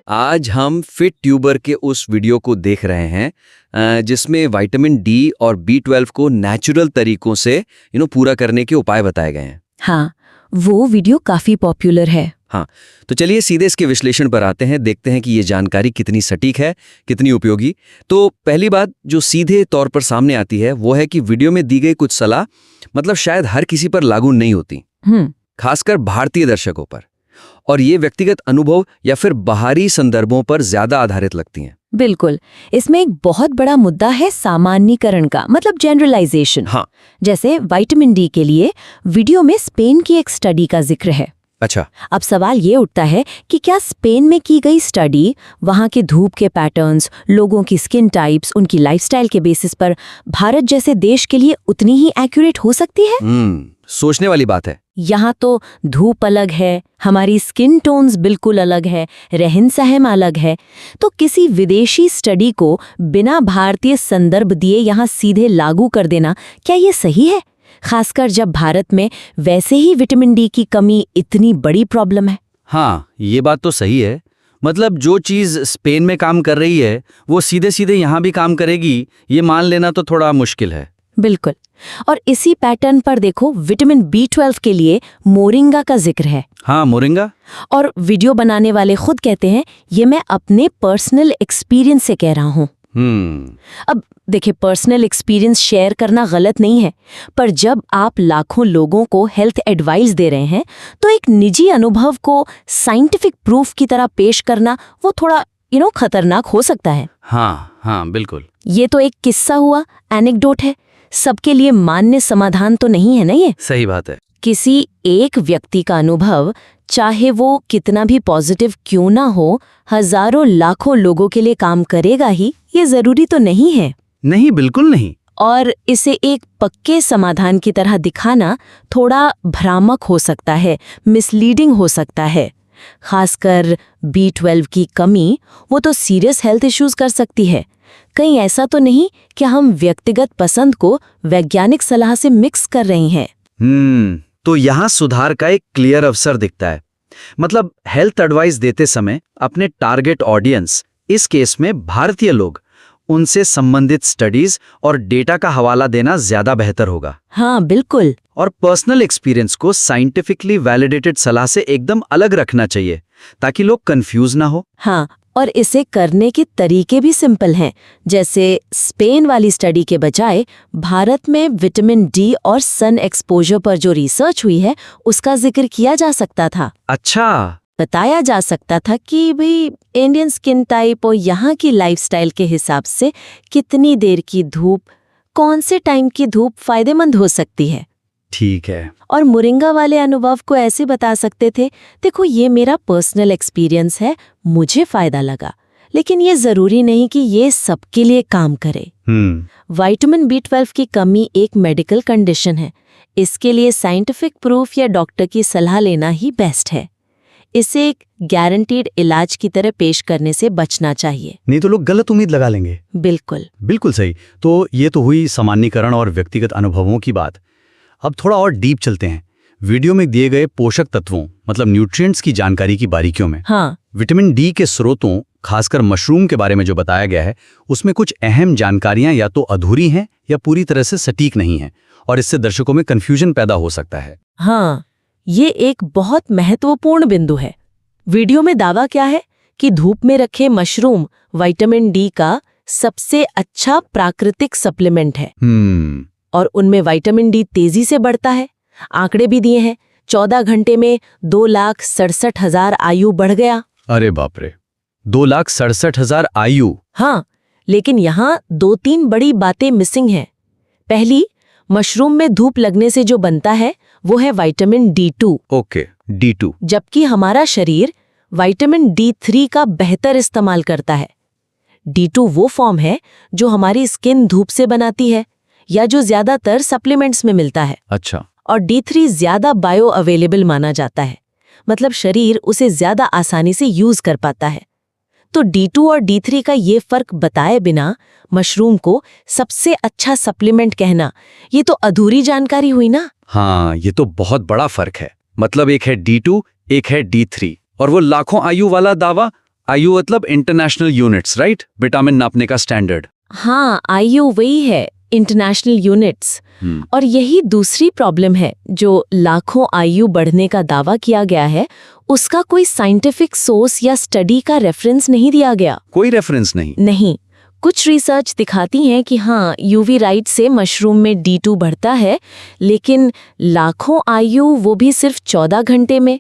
आज हम fit tuber के उस वीडियो को देख रहे हैं जिसमें विटामिन डी और B12 को नेचुरल तरीकों से पूरा करने के उपाय बताए गए हैं। हाँ, वो वीडियो काफी पॉपुलर है। हाँ, तो चलिए सीधे इसके विश्लेषण पर आते हैं, देखते हैं कि ये जानकारी कितनी सटीक है, कितनी उपयोगी। तो पहली बात जो सीधे तौर पर सामने आती है वो है कि वीडियो में दी गई कुछ सलाह मतलब शायद हर किसी पर लागू नहीं होती, खासकर भारतीय दर्शकों पर, और ये व्यक्तिगत अनुभव या फिर बाहरी संदर्भों पर ज्यादा आधारित लगती हैं। बिल्कुल, इसमें एक बहुत बड़ा मुद्दा है सामान्यीकरण का, मतलब जनरलाइजेशन। हाँ, जैसे विटामिन डी के लिए वीडियो में स्पेन की एक स्टडी का जिक्र है। अच्छा। अब सवाल ये उठता है कि क्या स्पेन में की गई स्टडी वहाँ के धूप के पैटर्न्स, लोगों की स्किन टाइप्स, उनकी लाइफस्टाइल के बेसिस पर भारत जैसे देश के लिए उतनी ही एक्यूरेट हो सकती है? सोचने वाली बात है। यहाँ तो धूप अलग है, हमारी स्किन टोन्स बिल्कुल अलग है, रहन सहन अलग है, तो किसी विदेशी स्टडी को बिना भारतीय संदर्भ दिए यहाँ सीधे लागू कर देना क्या ये सही है, खासकर जब भारत में वैसे ही विटामिन डी की कमी इतनी बड़ी प्रॉब्लम है? हाँ, ये बात तो सही है। मतलब जो चीज़ स्पेन में काम कर रही है वो सीधे सीधे यहाँ भी काम करेगी, ये मान लेना तो थोड़ा मुश्किल है। बिल्कुल। और इसी पैटर्न पर देखो, विटामिन B12 के लिए मोरिंगा का जिक्र है। हाँ, मोरिंगा। और वीडियो बनाने वाले खुद कहते हैं ये मैं अपने पर्सनल एक्सपीरियंस से कह रहा हूँ। अब देखिए, पर्सनल एक्सपीरियंस शेयर करना गलत नहीं है, पर जब आप लाखों लोगों को हेल्थ एडवाइस दे रहे हैं तो एक निजी अनुभव को साइंटिफिक प्रूफ की तरह पेश करना वो थोड़ा खतरनाक हो सकता है। हाँ, बिल्कुल। ये तो एक किस्सा हुआ, एनेक्डोट है, सबके लिए मान्य समाधान तो नहीं है ना ये। सही बात है। किसी एक व्यक्ति का अनुभव, चाहे वो कितना भी पॉजिटिव क्यों ना हो, हजारों लाखों लोगों के लिए काम करेगा ही, ये जरूरी तो नहीं है। नहीं, बिल्कुल नहीं। और इसे एक पक्के समाधान की तरह दिखाना थोड़ा भ्रामक हो सकता है, मिसलीडिंग हो सकता है। खासकर B12 की कमी, वो तो सीरियस हेल्थ इश्यूज कर सकती है। कहीं ऐसा तो नहीं कि हम व्यक्तिगत पसंद को वैज्ञानिक सलाह से मिक्स कर रहे हैं? तो यहाँ सुधार का एक क्लियर अवसर दिखता है। मतलब हेल्थ एडवाइस देते समय अपने टारगेट ऑडियंस, इस केस में भारतीय लोग, उनसे संबंधित स्टडीज और डेटा का हवाला देना ज्यादा बेहतर होगा। हाँ, बिल्कुल। और पर्सनल एक्सपीरियंस को साइंटिफिकली वैलिडेटेड सलाह से एकदम अलग रखना चाहिए ताकि लोग कंफ्यूज ना हो। हाँ, और इसे करने के तरीके भी सिंपल हैं। जैसे स्पेन वाली स्टडी के बजाय भारत में विटामिन डी और सन एक्सपोजर पर जो रिसर्च हुई है उसका जिक्र किया जा सकता था। अच्छा। बताया जा सकता था कि भाई इंडियन स्किन टाइप और यहाँ की लाइफस्टाइल के हिसाब से कितनी देर की धूप, कौन से टाइम की धूप फायदेमंद हो सकती है। ठीक है। और मोरिंगा वाले अनुभव को ऐसे बता सकते थे, देखो ये मेरा पर्सनल एक्सपीरियंस है, मुझे फायदा लगा, लेकिन ये जरूरी नहीं कि ये सबके लिए काम करे। विटामिन B12 की कमी एक मेडिकल कंडीशन है, इसके लिए साइंटिफिक प्रूफ या डॉक्टर की सलाह लेना ही बेस्ट है। इसे एक गारंटीड इलाज की तरह पेश करने से बचना चाहिए, नहीं तो लोग गलत उम्मीद लगा लेंगे। बिल्कुल सही। तो ये तो हुई सामान्यीकरण और व्यक्तिगत अनुभवों की बात। अब थोड़ा और डीप चलते हैं, वीडियो में दिए गए पोषक तत्वों मतलब न्यूट्रिएंट्स की जानकारी की बारीकियों में। हाँ, विटामिन डी के स्रोतों, खासकर मशरूम के बारे में जो बताया गया है, उसमें कुछ अहम जानकारियां या तो अधूरी हैं या पूरी तरह से सटीक नहीं हैं, और इससे दर्शकों में कंफ्यूजन पैदा हो सकता है। हाँ, ये एक बहुत महत्वपूर्ण बिंदु है। वीडियो में दावा क्या है कि धूप में रखे मशरूम विटामिन डी का सबसे अच्छा प्राकृतिक सप्लीमेंट है, और उनमें विटामिन डी तेजी से बढ़ता है। आंकड़े भी दिए हैं, 14 घंटे में 2,67,000 आयु बढ़ गया। अरे बाप रे, 2,67,000 आयु। हाँ, लेकिन यहाँ 2-3 बड़ी बातें मिसिंग हैं। पहली, मशरूम में धूप लगने से जो बनता है वो है विटामिन D2। Okay, D2। जबकि हमारा शरीर विटामिन D3 का बेहतर इस्तेमाल करता है। D2 वो फॉर्म है जो हमारी स्किन धूप से बनाती है या जो ज्यादातर सप्लीमेंट्स में मिलता है। अच्छा। और D3 ज्यादा बायो अवेलेबल माना जाता है, मतलब शरीर उसे ज्यादा आसानी से यूज कर पाता है। तो D2 और D3 का ये फर्क बताए बिना मशरूम को सबसे अच्छा सप्लीमेंट कहना, ये तो अधूरी जानकारी हुई ना। हाँ, ये तो बहुत बड़ा फर्क है। मतलब एक है D2, एक है D3, और वो लाखों आयु वाला दावा आयु मतलब इंटरनेशनल यूनिट्स, राइट? विटामिन नापने का स्टैंडर्ड। हाँ, आयु वही है, इंटरनेशनल यूनिट्स। और यही दूसरी प्रॉब्लम है, जो लाखों आयु बढ़ने का दावा किया गया है, उसका कोई साइंटिफिक सोर्स या स्टडी का रेफरेंस नहीं दिया गया। कोई रेफरेंस नहीं? नहीं। कुछ रिसर्च दिखाती हैं कि हाँ, यूवी लाइट से मशरूम में D2 बढ़ता है, लेकिन लाखों आयु, वो भी सिर्फ 14 घंटे में।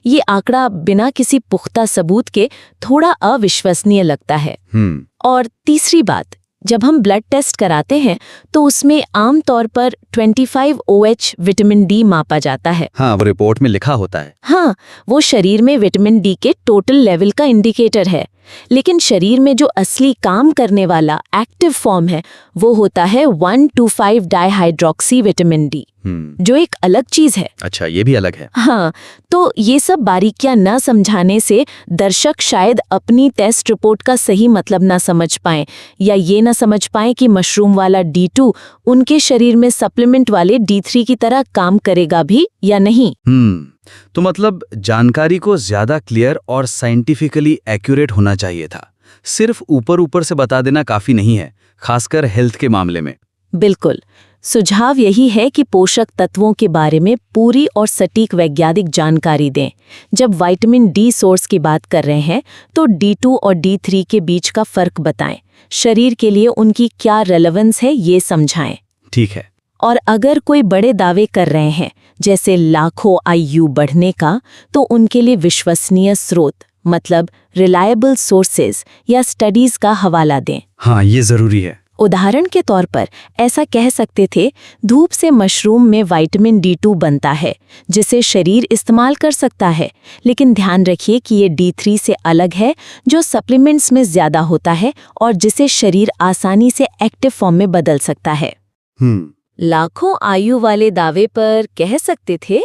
ये आंकड़ा बिना किसी पुख्ता सबूत के थोड़ा अविश्वसनीय लगता है। और तीसरी बात, जब हम ब्लड टेस्ट कराते हैं तो उसमें आमतौर पर 25OH विटामिन डी मापा जाता है। हाँ, वो रिपोर्ट में लिखा होता है। हाँ, वो शरीर में विटामिन डी के टोटल लेवल का इंडिकेटर है, लेकिन शरीर में जो असली काम करने वाला एक्टिव फॉर्म है वो होता है 1,2,5 डाइहाइड्रोक्सी विटामिन डी, जो एक अलग चीज है। अच्छा, ये भी अलग है। हाँ, तो ये सब बारीकियां न समझाने से दर्शक शायद अपनी टेस्ट रिपोर्ट का सही मतलब ना समझ पाएं, या ये ना समझ पाएं कि मशरूम वाला D2 उनके शरीर में सप्लीमेंट वाले D3 की तरह काम करेगा भी या नहीं। तो मतलब जानकारी को ज्यादा क्लियर और साइंटिफिकली एक्यूरेट होना चाहिए था। सिर्फ ऊपर ऊपर से बता देना काफी नहीं है, खासकर हेल्थ के मामले में। बिल्कुल। सुझाव यही है कि पोषक तत्वों के बारे में पूरी और सटीक वैज्ञानिक जानकारी दें। जब विटामिन डी सोर्स की बात कर रहे हैं तो D2 और D3 के बीच का फर्क बताएं। शरीर के लिए उनकी क्या रेलेवेंस है ये समझाएं। ठीक है। और अगर कोई बड़े दावे कर रहे हैं, जैसे लाखों आयु बढ़ने का, तो उनके लिए विश्वसनीय स्रोत, मतलब रिलायबल सोर्सेज या स्टडीज का हवाला दें। हाँ, ये जरूरी है। उदाहरण के तौर पर ऐसा कह सकते थे, धूप से मशरूम में विटामिन D2 बनता है, जिसे शरीर इस्तेमाल कर सकता है, लेकिन ध्यान रखिए कि ये D3 से अलग है, जो सप्लीमेंट्स में ज्यादा होता है और जिसे शरीर आसानी से एक्टिव फॉर्म में बदल सकता है। लाखों आयु वाले दावे पर कह सकते थे,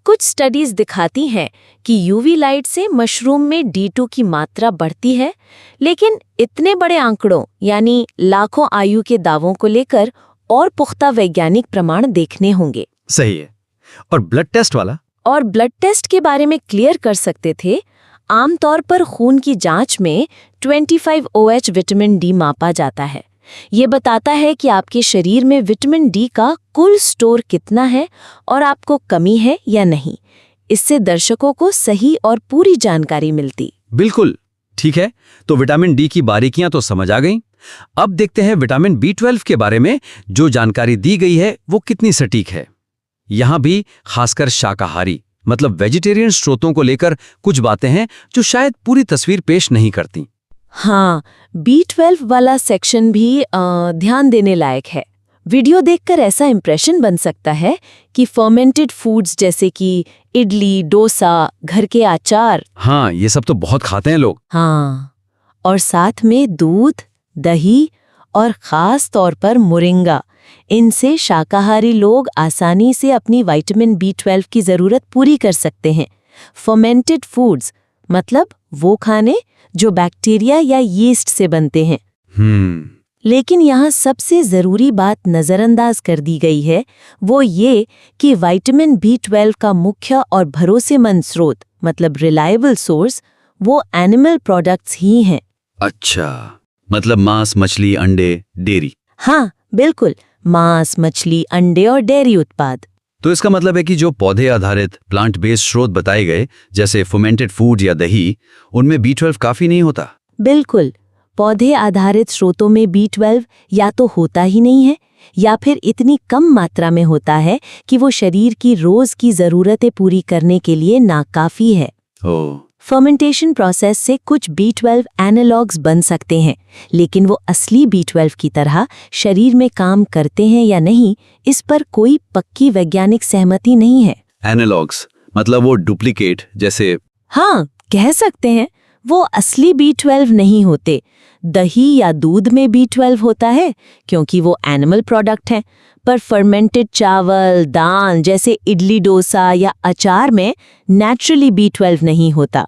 कुछ स्टडीज दिखाती हैं कि यूवी लाइट से मशरूम में D2 की मात्रा बढ़ती है, लेकिन इतने बड़े आंकड़ों यानी लाखों आयु के दावों को लेकर और पुख्ता वैज्ञानिक प्रमाण देखने होंगे। सही है। और ब्लड टेस्ट वाला? और ब्लड टेस्ट के बारे में क्लियर कर सकते थे, आमतौर पर खून की जांच में 25OH विटामिन डी मापा जाता है। ये बताता है कि आपके शरीर में विटामिन डी का कुल स्टोर कितना है और आपको कमी है या नहीं। इससे दर्शकों को सही और पूरी जानकारी मिलती। बिल्कुल ठीक है। तो विटामिन डी की बारीकियां तो समझ आ गईं। अब देखते हैं विटामिन B12 के बारे में जो जानकारी दी गई है वो कितनी सटीक है। यहां भी खासकर शाकाहारी मतलब वेजिटेरियन स्रोतों को लेकर कुछ बातें हैं जो शायद पूरी तस्वीर पेश नहीं करती। हाँ, B12 वाला सेक्शन भी ध्यान देने लायक है। वीडियो देखकर ऐसा इंप्रेशन बन सकता है कि फर्मेंटेड फूड्स जैसे कि इडली, डोसा, घर के अचार, हाँ, ये सब तो बहुत खाते हैं लोग। हाँ, और साथ में दूध, दही और खास तौर पर मोरिंगा, इनसे शाकाहारी लोग आसानी से अपनी विटामिन B12 की जरूरत पूरी कर सकते हैं। फर्मेंटेड फूड्स मतलब वो खाने जो बैक्टीरिया या यीस्ट से बनते हैं। लेकिन यहाँ सबसे जरूरी बात नजरअंदाज कर दी गई है, वो ये कि विटामिन B12 का मुख्य और भरोसेमंद स्रोत मतलब रिलायबल सोर्स वो एनिमल प्रोडक्ट्स ही हैं। अच्छा, मतलब मांस, मछली, अंडे, डेयरी। हाँ, बिल्कुल, मांस, मछली, अंडे और डेयरी उत्पाद। तो इसका मतलब है कि जो पौधे आधारित प्लांट बेस्ड स्रोत बताए गए जैसे फर्मेंटेड फूड या दही, उनमें B12 काफी नहीं होता। बिल्कुल, पौधे आधारित स्रोतों में B12 या तो होता ही नहीं है या फिर इतनी कम मात्रा में होता है कि वो शरीर की रोज की जरूरतें पूरी करने के लिए नाकाफी है। फर्मेंटेशन प्रोसेस से कुछ B12 एनालॉग्स बन सकते हैं, लेकिन वो असली B12 की तरह शरीर में काम करते हैं या नहीं, इस पर कोई पक्की वैज्ञानिक सहमति नहीं है। एनालॉग्स मतलब वो डुप्लीकेट जैसे? हाँ, कह सकते हैं। वो असली B12 नहीं होते। दही या दूध में B12 होता है क्योंकि वो एनिमल प्रोडक्ट हैं, पर फर्मेंटेड चावल, दाल जैसे इडली, डोसा या अचार में नेचुरली B12 नहीं होता।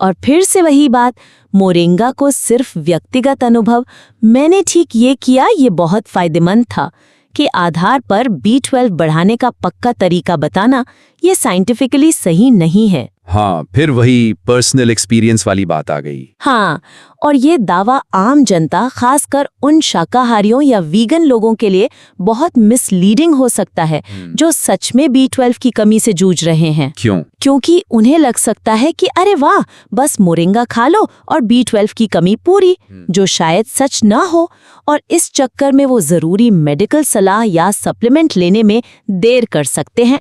और फिर से वही बात, मोरिंगा को सिर्फ व्यक्तिगत अनुभव, मैंने ठीक ये किया, ये बहुत फायदेमंद था, के आधार पर B12 बढ़ाने का पक्का तरीका बताना, ये साइंटिफिकली सही नहीं है। हाँ, फिर वही पर्सनल एक्सपीरियंस वाली बात आ गई। हाँ, और ये दावा आम जनता, खासकर उन शाकाहारियों या वीगन लोगों के लिए बहुत मिसलीडिंग हो सकता है जो सच में B12 की कमी से जूझ रहे हैं। क्यों? क्योंकि उन्हें लग सकता है कि अरे वाह, बस मोरिंगा खा लो और B12 की कमी पूरी, जो शायद सच ना हो, और इस चक्कर में वो जरूरी मेडिकल सलाह या सप्लीमेंट लेने में देर कर सकते हैं।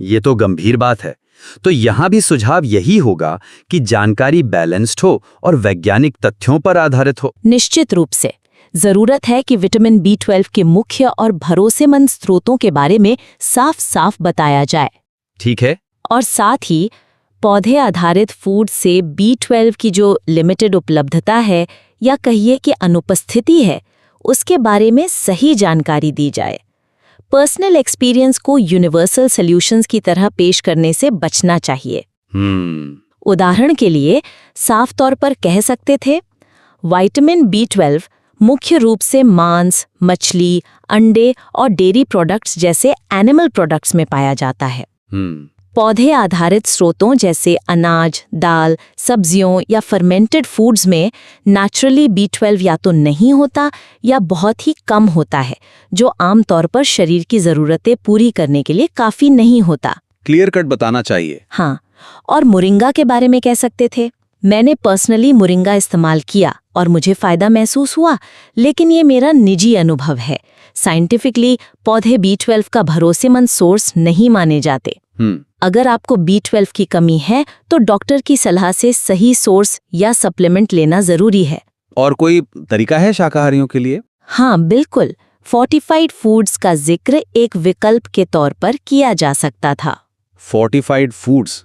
ये तो गंभीर बात है। तो यहाँ भी सुझाव यही होगा कि जानकारी बैलेंस्ड हो और वैज्ञानिक तथ्यों पर आधारित हो। निश्चित रूप से जरूरत है कि विटामिन B12 के मुख्य और भरोसेमंद स्रोतों के बारे में साफ-साफ बताया जाए। ठीक है। और साथ ही पौधे आधारित फूड से B12 की जो लिमिटेड उपलब्धता है या कहिए कि अनुपस्थिति है, उसके बारे में सही जानकारी दी जाए। पर्सनल एक्सपीरियंस को यूनिवर्सल सॉल्यूशंस की तरह पेश करने से बचना चाहिए। उदाहरण के लिए साफ तौर पर कह सकते थे, विटामिन B12 मुख्य रूप से मांस, मछली, अंडे और डेयरी प्रोडक्ट्स जैसे एनिमल प्रोडक्ट्स में पाया जाता है। पौधे आधारित स्रोतों जैसे अनाज, दाल, सब्जियों या फर्मेंटेड फूड्स में नेचुरली B12 या तो नहीं होता या बहुत ही कम होता है, जो आमतौर पर शरीर की ज़रूरतें पूरी करने के लिए काफ़ी नहीं होता। क्लियर कट बताना चाहिए। हाँ, और मोरिंगा के बारे में कह सकते थे, मैंने पर्सनली मोरिंगा इस्तेमाल किया और मुझे फ़ायदा महसूस हुआ, लेकिन ये मेरा निजी अनुभव है। साइंटिफिकली पौधे B12 का भरोसेमंद सोर्स नहीं माने जाते। अगर आपको B12 की कमी है तो डॉक्टर की सलाह से सही सोर्स या सप्लीमेंट लेना जरूरी है। और कोई तरीका है शाकाहारियों के लिए? हाँ, बिल्कुल। फोर्टिफाइड फूड्स का जिक्र एक विकल्प के तौर पर किया जा सकता था। फोर्टिफाइड फूड्स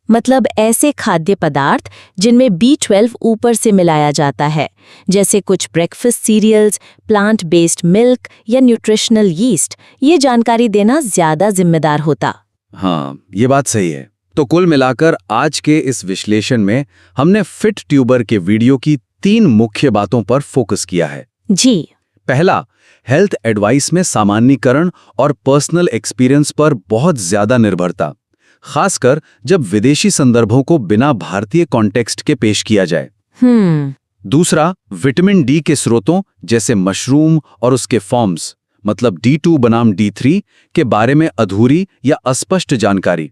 मतलब ऐसे खाद्य पदार्थ जिनमें B12 ऊपर से मिलाया जाता है, जैसे कुछ breakfast cereals, plant based milk या न्यूट्रिशनल यीस्ट। ये जानकारी देना ज्यादा जिम्मेदार होता। हाँ, ये बात सही है। तो कुल मिलाकर आज के इस विश्लेषण में हमने फिट ट्यूबर के वीडियो की 3 मुख्य बातों पर फोकस किया है। जी। पहला, हेल्थ एडवाइस में सामान्यीकरण और पर्सनल एक्सपीरियंस पर बहुत ज्यादा निर्भरता, खासकर जब विदेशी संदर्भों को बिना भारतीय कॉन्टेक्स्ट के पेश किया जाए। दूसरा, विटामिन डी के स्रोतों जैसे मशरूम और उसके फॉर्म्स मतलब D2 बनाम D3 के बारे में अधूरी या अस्पष्ट जानकारी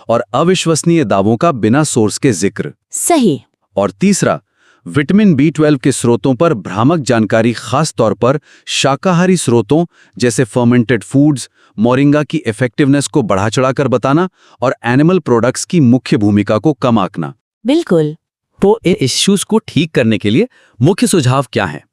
और अविश्वसनीय दावों का बिना सोर्स के जिक्र। सही। और तीसरा, विटामिन B12 के स्रोतों पर भ्रामक जानकारी, खास तौर पर शाकाहारी स्रोतों जैसे फर्मेंटेड फूड्स, मोरिंगा की इफेक्टिवनेस को बढ़ा चढ़ाकर बताना और एनिमल प्रोडक्ट्स की मुख्य भूमिका को कम आंकना। बिल्कुल। तो इन इश्यूज को ठीक करने के लिए मुख्य सुझाव क्या हैं?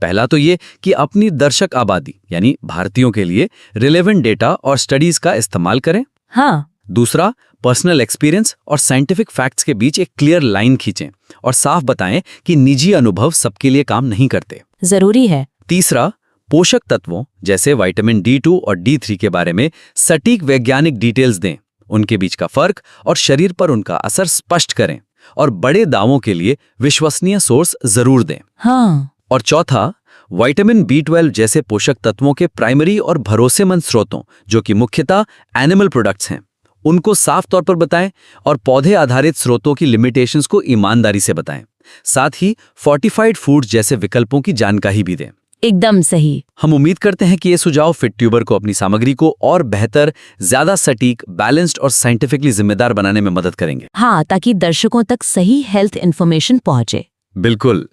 पहला तो ये कि अपनी दर्शक आबादी यानी भारतीयों के लिए रिलेवेंट डेटा और स्टडीज का इस्तेमाल करें। हाँ। दूसरा, पर्सनल एक्सपीरियंस और साइंटिफिक फैक्ट्स के बीच एक क्लियर लाइन खींचें और साफ बताएं कि निजी अनुभव सबके लिए काम नहीं करते। जरूरी है। तीसरा, पोषक तत्वों जैसे विटामिन D2 और D3 के बारे में सटीक वैज्ञानिक डिटेल्स दें, उनके बीच का फर्क और शरीर पर उनका असर स्पष्ट करें, और बड़े दावों के लिए विश्वसनीय सोर्स जरूर दें। हाँ। और चौथा, विटामिन B12 जैसे पोषक तत्वों के प्राइमरी और भरोसेमंद स्रोतों जो कि मुख्यतः एनिमल प्रोडक्ट्स हैं, उनको साफ तौर पर बताएं और पौधे आधारित स्रोतों की लिमिटेशंस को ईमानदारी से बताएं। साथ ही फोर्टिफाइड फूड्स जैसे विकल्पों की जानकारी भी दें। एकदम सही। हम उम्मीद करते हैं कि ये सुझाव फिट ट्यूबर को अपनी सामग्री को और बेहतर, ज्यादा सटीक, बैलेंस्ड और साइंटिफिकली जिम्मेदार बनाने में मदद करेंगे। हाँ, ताकि दर्शकों तक सही हेल्थ इंफॉर्मेशन पहुंचे। बिल्कुल।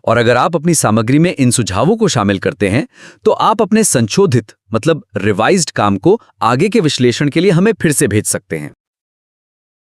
और अगर आप अपनी सामग्री में इन सुझावों को शामिल करते हैं तो आप अपने संशोधित मतलब रिवाइज्ड काम को आगे के विश्लेषण के लिए हमें फिर से भेज सकते हैं।